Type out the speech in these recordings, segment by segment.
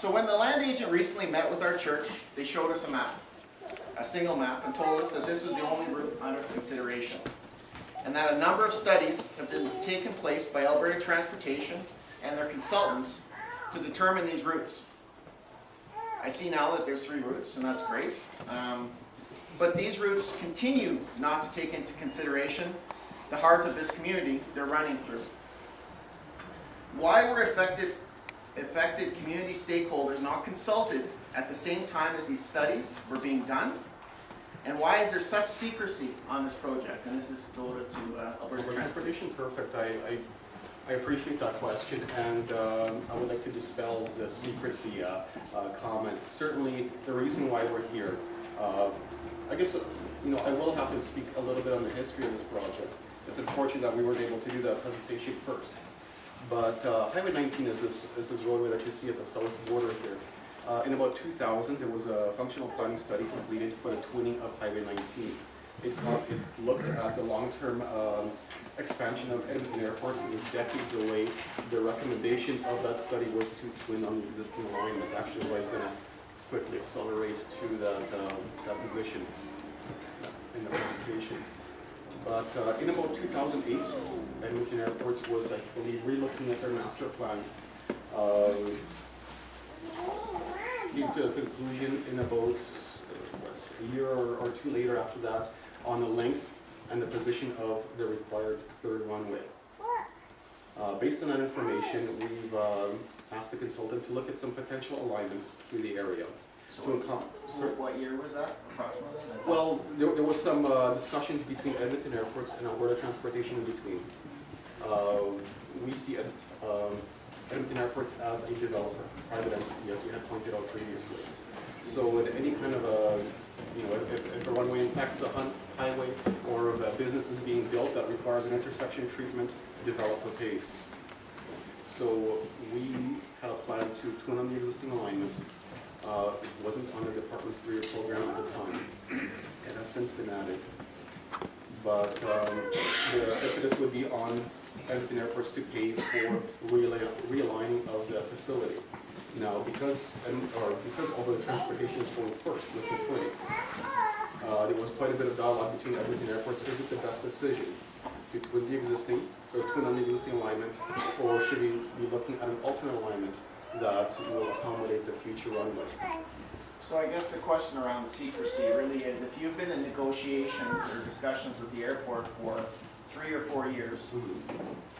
So when the land agent recently met with our church, they showed us a map, a single map, and told us that this was the only route under consideration, and that a number of studies have been taken place by Alberta Transportation and their consultants to determine these routes. I see now that there's 3 routes, and that's great. But these routes continue not to take into consideration the heart of this community they're running through. Why were affected community stakeholders not consulted at the same time as these studies were being done? And why is there such secrecy on this project? And this is devoted to Alberta Transportation. Perfect. I appreciate that question, and I would like to dispel the secrecy comment. Certainly, the reason why we're here, I guess, I will have to speak a little bit on the history of this project. It's unfortunate that we weren't able to do that presentation first. But Highway 19 is this roadway that you see at the south border here. In about 2000, there was a functional planning study completed for the twinning of Highway 19. It looked at the long-term expansion of Edmonton Airport. It was decades away. The recommendation of that study was to twin on the existing alignment. Actually, I was going to quickly accelerate to that position in the presentation. But in about 2008, Edmonton Airports was, I believe, re-looking at their master plan. Came to a conclusion in about a year or 2 later after that on the length and the position of the required third runway. Based on that information, we've asked the consultant to look at some potential alignments through the area. So what year was that, approximately? Well, there was some discussions between Edmonton Airports and Alberta Transportation in between. We see Edmonton Airports as a developer, private entity, as we had pointed out previously. So with any kind of if a runway impacts a highway, or if a business is being built that requires an intersection treatment, developer pays. So we had a plan to twin on the existing alignment. It wasn't on the department's 3-year program at the time. It has since been added. But the impetus would be on Edmonton Airports to pay for realigning of the facility. Now, because Alberta Transportation is going first with the twinning, there was quite a bit of dialogue between Edmonton Airports. Is it the best decision to twin the existing, or twin on the existing alignment, or should we be looking at an alternate alignment that will accommodate the future runway? So I guess the question around the secrecy really is, if you've been in negotiations or discussions with the airport for 3 or 4 years,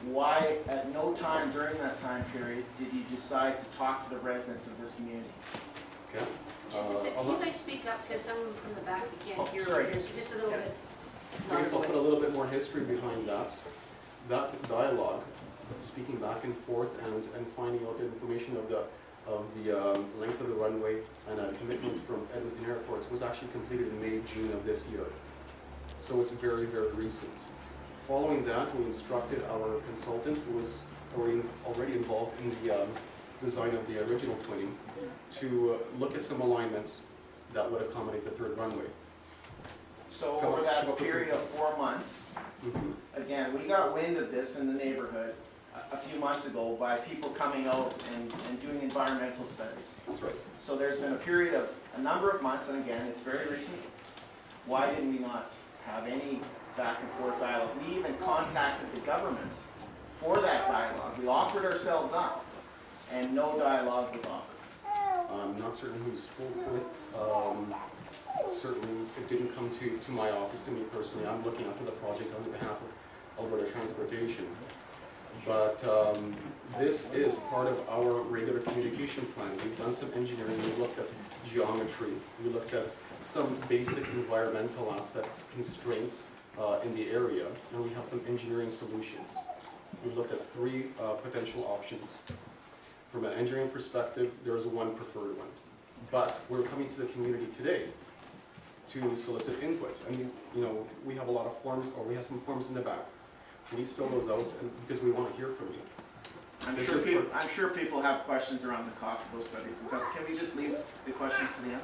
why at no time during that time period did you decide to talk to the residents of this community? Okay. Just a second, you might speak up because someone from the back can't hear sorry. over here, so just a little bit. I guess I'll put a little bit more history behind that. That dialogue, speaking back and forth and finding out the information of the length of the runway and a commitment from Edmonton Airports was actually completed in May, June of this year. So it's very, very recent. Following that, we instructed our consultant, who was already involved in the design of the original twinning, to look at some alignments that would accommodate the third runway. So over that period of 4 months, again, we got wind of this in the neighborhood a few months ago by people coming out and doing environmental studies. That's right. So there's been a period of a number of months, and again, it's very recent. Why didn't we not have any back and forth dialogue? We even contacted the government for that dialogue. We offered ourselves up, and no dialogue was offered. I'm not certain who spoke with. Certainly, it didn't come to my office, to me personally. I'm looking after the project on behalf of Alberta Transportation. But this is part of our regular communication plan. We've done some engineering. We looked at geometry. We looked at some basic environmental aspects, constraints in the area, and we have some engineering solutions. We looked at 3 potential options. From an engineering perspective, there is one preferred one. But we're coming to the community today to solicit input. And we have a lot of forms, or we have some forms in the back. Please fill those out, because we want to hear from you. I'm sure people have questions around the cost of those studies. In fact, can we just leave the questions to the end?